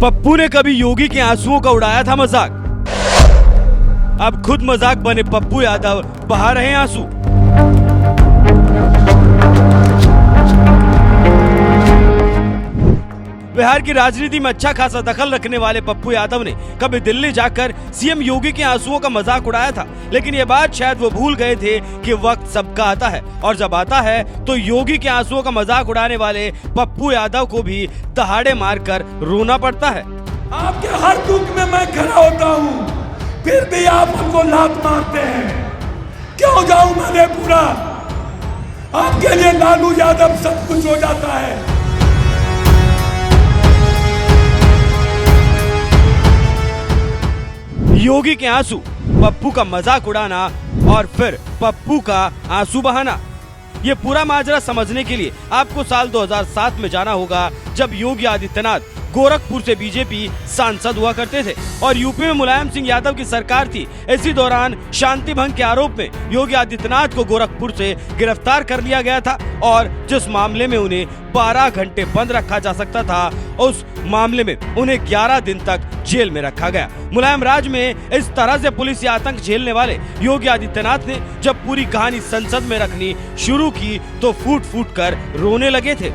पप्पू ने कभी योगी के आंसुओं का उड़ाया था मजाक। अब खुद मजाक बने पप्पू यादव बहा रहे हैं आंसू। बिहार की राजनीति में अच्छा खासा दखल रखने वाले पप्पू यादव ने कभी दिल्ली जाकर सीएम योगी के आंसुओं का मजाक उड़ाया था, लेकिन ये बात शायद वो भूल गए थे कि वक्त सबका आता है और जब आता है तो योगी के आंसुओं का मजाक उड़ाने वाले पप्पू यादव को भी दहाड़े मारकर रोना पड़ता है। आपके हर दुख में मैं खड़ा होता हूँ, फिर भी आप हमको लात मारते हैं। क्यों जाऊं मैं पूरा? आपके लिए लालू यादव सब कुछ हो जाता है। योगी के आंसू, पप्पू का मजाक उड़ाना और फिर पप्पू का आंसू बहाना। ये पूरा माजरा समझने के लिए आपको साल 2007 में जाना होगा, जब योगी आदित्यनाथ गोरखपुर से बीजेपी सांसद हुआ करते थे और यूपी में मुलायम सिंह यादव की सरकार थी। इसी दौरान शांति भंग के आरोप में योगी आदित्यनाथ को गोरखपुर से गिरफ्तार कर लिया गया था और जिस मामले में उन्हें 12 घंटे बंद रखा जा सकता था, उस मामले में उन्हें 11 दिन तक जेल में रखा गया। मुलायम राज में इस तरह से पुलिस आतंक झेलने वाले योगी आदित्यनाथ ने जब पूरी कहानी संसद में रखनी शुरू की तो फूट फूट कर रोने लगे थे।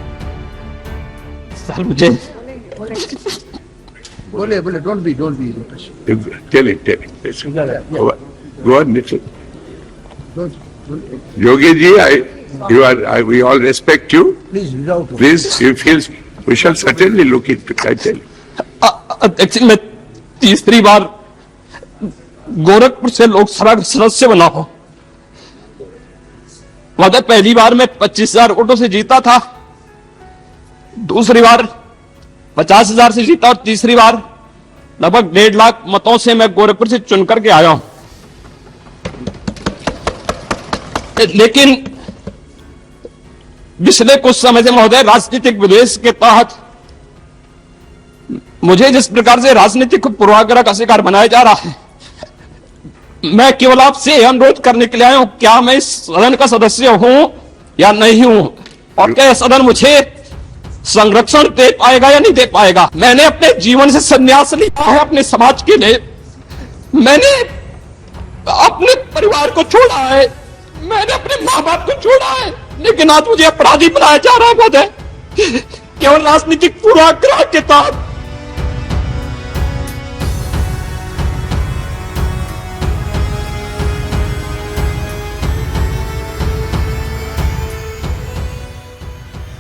सर मुझे बोले don't be tell it listen. Go on listen. Yogi ji, we all respect you. Please, you feel we shall certainly look into it. I tell you. अध्यक्ष, मैं तीसरी बार गोरखपुर से लोकसभा का सदस्य बना हूं। मतलब पहली बार मैं 25,000 वोटों से जीता था, दूसरी बार 50,000 से जीता और तीसरी बार लगभग 1.5 लाख मतों से मैं गोरखपुर से चुन करके आया हूं। लेकिन पिछले कुछ समय से महोदय राजनीतिक विद्वेष के तहत मुझे जिस प्रकार से राजनीतिक पूर्वाग्रह का शिकार बनाया जा रहा है, मैं केवल आपसे अनुरोध करने के लिए आया हूं, क्या मैं इस सदन का सदस्य हूं या नहीं हूं, और क्या सदन मुझे संरक्षण दे पाएगा या नहीं दे पाएगा। मैंने अपने जीवन से संन्यास लिया है अपने समाज के लिए, मैंने अपने परिवार को छोड़ा है, मैंने अपने माँ बाप को छोड़ा है, लेकिन आज मुझे अपराधी बनाया जा रहा है महोदय, केवल राजनीतिक पूर्वाग्रह के तहत।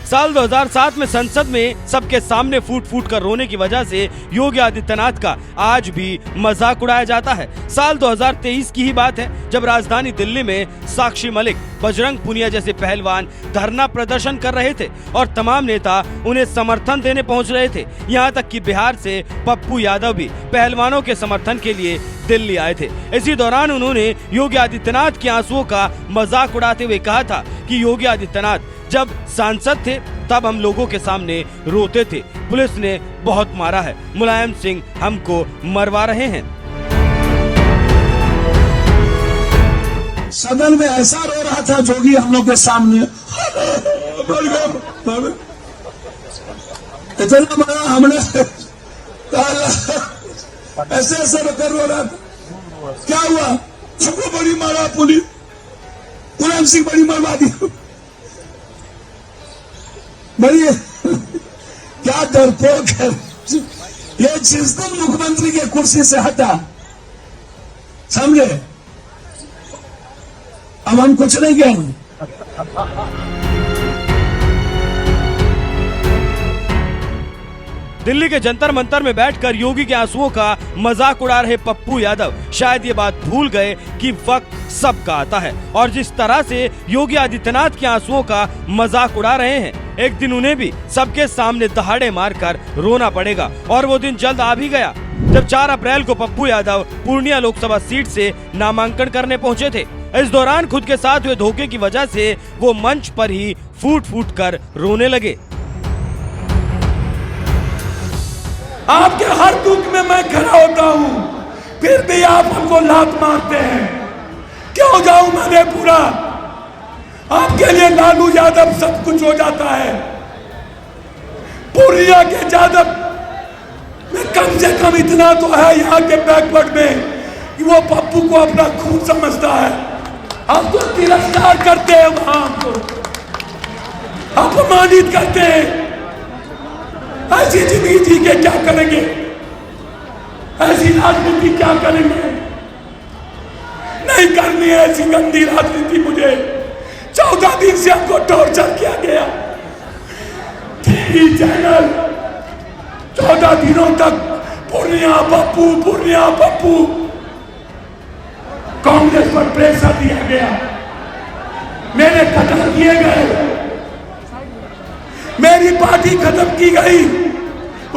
साल 2007 में संसद में सबके सामने फूट फूट कर रोने की वजह से योगी आदित्यनाथ का आज भी मजाक उड़ाया जाता है। साल 2023 की ही बात है, जब राजधानी दिल्ली में साक्षी मलिक, बजरंग पुनिया जैसे पहलवान धरना प्रदर्शन कर रहे थे और तमाम नेता उन्हें समर्थन देने पहुंच रहे थे। यहां तक कि बिहार से पप्पू यादव भी पहलवानों के समर्थन के लिए दिल्ली आए थे। इसी दौरान उन्होंने योगी आदित्यनाथ के आंसुओं का मजाक उड़ाते हुए कहा था कि योगी आदित्यनाथ जब सांसद थे तब हम लोगों के सामने रोते थे, पुलिस ने बहुत मारा है, मुलायम सिंह हमको मरवा रहे हैं। सदन में ऐसा रो रहा था जोगी हम लोग के सामने, इतना मारा हमने, ऐसे ऐसे होकर रो रहा था। क्या हुआ? सबको बड़ी मारा पुलिस, मुलायम सिंह बड़ी मरवा दी, बड़ी क्या डरपोक है ये। जिस दिन मुख्यमंत्री के कुर्सी से हटा, समझे, अब हम कुछ नहीं कहेंगे। दिल्ली के जंतर मंतर में बैठकर योगी के आंसुओं का मजाक उड़ा रहे पप्पू यादव शायद ये बात भूल गए कि वक्त सबका आता है और जिस तरह से योगी आदित्यनाथ के आंसुओं का मजाक उड़ा रहे हैं, एक दिन उन्हें भी सबके सामने दहाड़े मारकर रोना पड़ेगा। और वो दिन जल्द आ भी गया, जब 4 अप्रैल को पप्पू यादव पूर्णिया लोकसभा सीट से नामांकन करने पहुंचे थे। इस दौरान खुद के साथ हुए धोखे की वजह से वो मंच पर ही फूट फूट कर रोने लगे। आपके हर दुख में मैं खड़ा होता हूँ, फिर भी आप हमको लात मारते हैं। क्यों जाऊं मैं पूरा? आपके लिए लालू यादव सब कुछ हो जाता है। पूर्णिया के यादव कम से कम इतना तो है यहाँ के बैकवर्ड में कि वो पप्पू को अपना खून समझता है। हम तो तिरस्कार करते हैं, वहां हमको अपमानित करते हैं। ऐसी जिंदगी जी के क्या करेंगे, ऐसी राजनीति क्या करेंगे? नहीं करनी है ऐसी गंदी राजनीति। मुझे 14 दिन से हमको टॉर्चर किया गया। टीवी चैनल 14 दिनों तक पूर्णिया पप्पू कांग्रेस पर प्रेशर दिया गया। मेरे कत्ल किए गए, मेरी पार्टी खत्म की गई।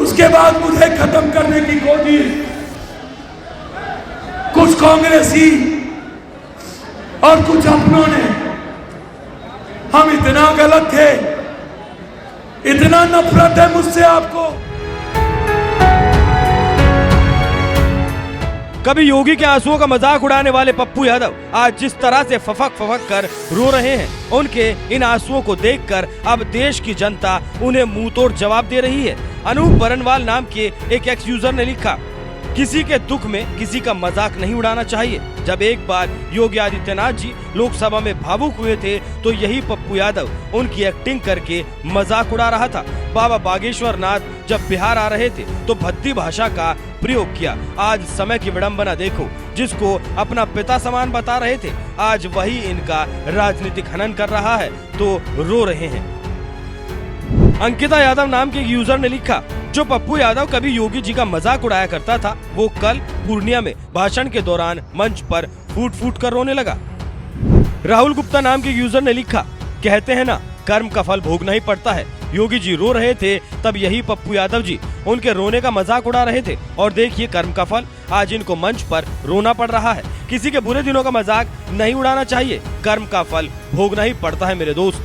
उसके बाद मुझे खत्म करने की कोशिश कुछ कांग्रेसी और कुछ अपनों ने। हम इतना गलत थे, इतना नफरत है मुझसे आपको। कभी योगी के आंसुओं का मजाक उड़ाने वाले पप्पू यादव आज जिस तरह से फफक कर रो रहे हैं, उनके इन आंसुओं को देखकर अब देश की जनता उन्हें मुंह तोड़ जवाब दे रही है। अनूप बरनवाल नाम के एक एक्स यूजर ने लिखा, किसी के दुख में किसी का मजाक नहीं उड़ाना चाहिए। जब एक बार योगी आदित्यनाथ जी लोकसभा में भावुक हुए थे तो यही पप्पू यादव उनकी एक्टिंग करके मजाक उड़ा रहा था। बाबा बागेश्वर नाथ जब बिहार आ रहे थे तो भद्दी भाषा का प्रयोग किया। आज समय की विडंबना देखो, जिसको अपना पिता समान बता रहे थे आज वही इनका राजनीतिक हनन कर रहा है तो रो रहे हैं। अंकिता यादव नाम के एक यूजर ने लिखा, जो पप्पू यादव कभी योगी जी का मजाक उड़ाया करता था वो कल पूर्णिया में भाषण के दौरान मंच पर फूट कर रोने लगा। राहुल गुप्ता नाम के यूजर ने लिखा, कहते हैं ना कर्म का फल भोगना ही पड़ता है। योगी जी रो रहे थे तब यही पप्पू यादव जी उनके रोने का मजाक उड़ा रहे थे और देखिए कर्म का फल, आज इनको मंच पर रोना पड़ रहा है। किसी के बुरे दिनों का मजाक नहीं उड़ाना चाहिए, कर्म का फल भोगना ही पड़ता है मेरे दोस्त।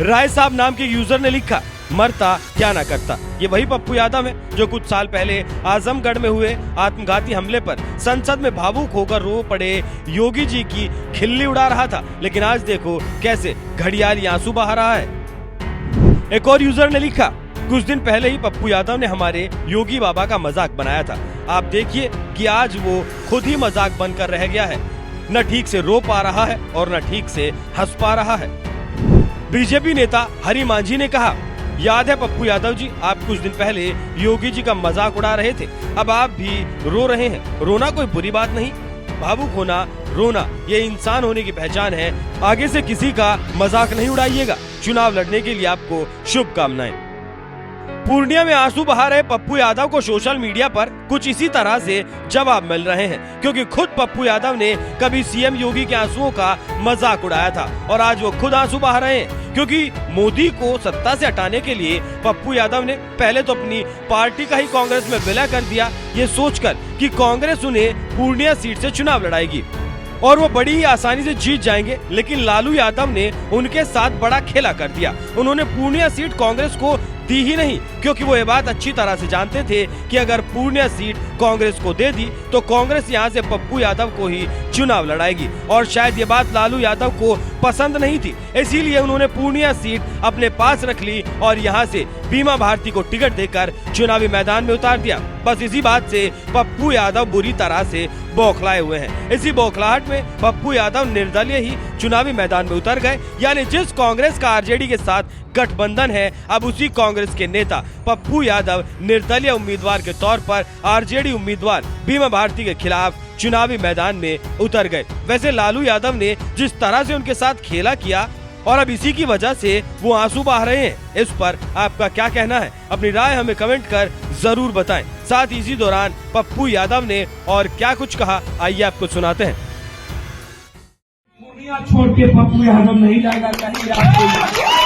राय साहब नाम के यूजर ने लिखा, मरता क्या ना करता। ये वही पप्पू यादव है जो कुछ साल पहले आजमगढ़ में हुए आत्मघाती हमले पर संसद में भावुक होकर रो पड़े योगी जी की खिल्ली उड़ा रहा था, लेकिन आज देखो कैसे घड़ियाली आंसू बहा रहा है। एक और यूजर ने लिखा, कुछ दिन पहले ही पप्पू यादव ने हमारे योगी बाबा का मजाक बनाया था। आप देखिए कि आज वो खुद ही मजाक बनकर रह गया है, न ठीक से रो पा रहा है और न ठीक से हंस पा रहा है। बीजेपी नेता हरि मांझी ने कहा, याद है पप्पू यादव जी, आप कुछ दिन पहले योगी जी का मजाक उड़ा रहे थे, अब आप भी रो रहे हैं। रोना कोई बुरी बात नहीं, भावुक होना, रोना ये इंसान होने की पहचान है। आगे से किसी का मजाक नहीं उड़ाइएगा। चुनाव लड़ने के लिए आपको शुभकामनाएं। पूर्णिया में आंसू बहा रहे पप्पू यादव को सोशल मीडिया पर कुछ इसी तरह से जवाब मिल रहे हैं, क्योंकि खुद पप्पू यादव ने कभी सीएम योगी के आंसुओं का मजाक उड़ाया था और आज वो खुद आंसू बहा रहे हैं, क्योंकि मोदी को सत्ता से हटाने के लिए पप्पू यादव ने पहले तो अपनी पार्टी का ही कांग्रेस में विलय कर दिया, ये सोचकर कि कांग्रेस उन्हें पूर्णिया सीट से चुनाव लड़ाएगी और वो बड़ी ही आसानी से जीत जाएंगे। लेकिन लालू यादव ने उनके साथ बड़ा खेला कर दिया। उन्होंने पूर्णिया सीट कांग्रेस को दी ही नहीं, क्योंकि वो ये बात अच्छी तरह से जानते थे कि अगर पूर्णिया सीट कांग्रेस को दे दी तो कांग्रेस यहाँ से पप्पू यादव को ही चुनाव लड़ाएगी और शायद ये बात लालू यादव को पसंद नहीं थी। इसीलिए उन्होंने पूर्णिया सीट अपने पास रख ली और यहाँ से बीमा भारती को टिकट देकर चुनावी मैदान में उतार दिया। बस इसी बात से पप्पू यादव बुरी तरह से बौखलाए हुए हैं। इसी बौखलाहट में पप्पू यादव निर्दलीय ही चुनावी मैदान में उतर गए, यानी जिस कांग्रेस का आरजेडी के साथ गठबंधन है, अब उसी कांग्रेस के नेता पप्पू यादव निर्दलीय उम्मीदवार के तौर पर आरजेडी उम्मीदवार बीमा भारती के खिलाफ चुनावी मैदान में उतर गए। वैसे लालू यादव ने जिस तरह से उनके साथ खेला किया और अब इसी की वजह से वो आंसू बहा रहे हैं, इस पर आपका क्या कहना है? अपनी राय हमें कमेंट कर जरूर बताएं। साथ इसी दौरान पप्पू यादव ने और क्या कुछ कहा, आइए आपको सुनाते हैं। छोड़ के पप्पू यादव नहीं जाएगा, कहीं